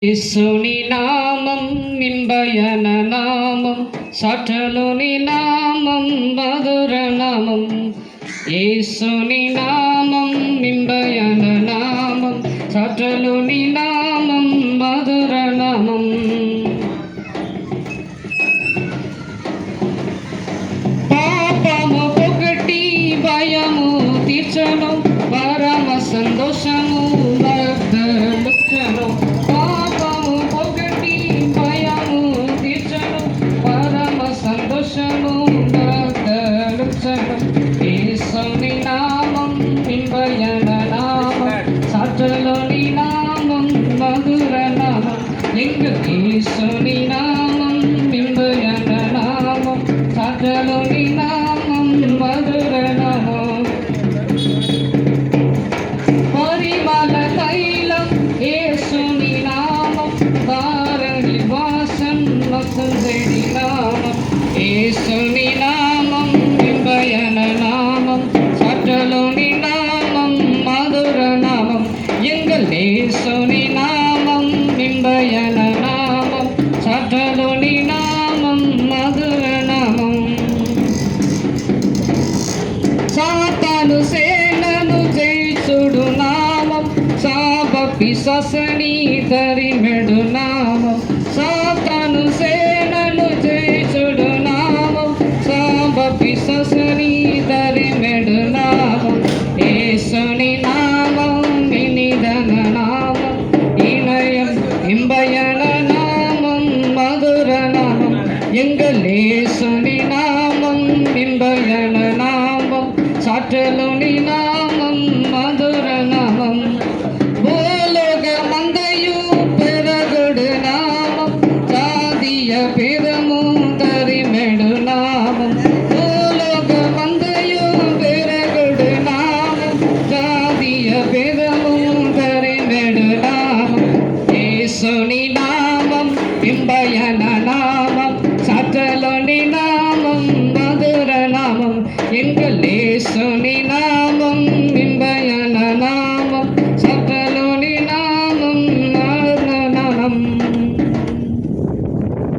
యేసుని నామం నింబయన నామం సటలుని నామం మధుర నామం యేసుని నామం నింబయన నామం సటలుని నామం మధుర నామం పాపము ఒకటి భయము తీర్చను పరమ సంతోషము వర్ధలుచ్చను యేసుని నామం నింబయన నామం సటలుని నామం మధుర నామం యేసుని నామం నింబయన నామం సటలుని నామం మధుర నామం పరిమళ తైలం యేసుని నామం వారణి వాసం వసంతడి నామం యేసుని నామం నింబయన నామం சட்டலுனி நாமம் மதுர நாமம் எங்கள் యేసుని நாமம் நிம்பயன நாமம் சட்டலுனி நாமம் மதுர நாமம் సాతాను సేనను జయించుడు నామం శాప పిశాచని తరిమెడు నామం సాతాను సేనను జయించుడు నామం శాప పిశాచని తరిమెడు నామం యేసుని నామం వినిదన నామం இணையம் இம்பயன நாமம் மதுர நாமம் எங்கள் యేసుని நாமம் இம்பயன நாமம் சட்டலுனி நாமம் மதுர நாமம் பூலோக மந்தையு பெறகுடு நாமம் சாதிய பேதமு தரிமெடு நாமம் பூலோக மந்தையு பெறகுடு நாமம் சாதிய பேதமு தரிமெடு நாமம் యేసుని நாமம் இம்பயன நாமம் சட்டலுனி நாமம் மதுர நாமம் எங்கள் యేసుని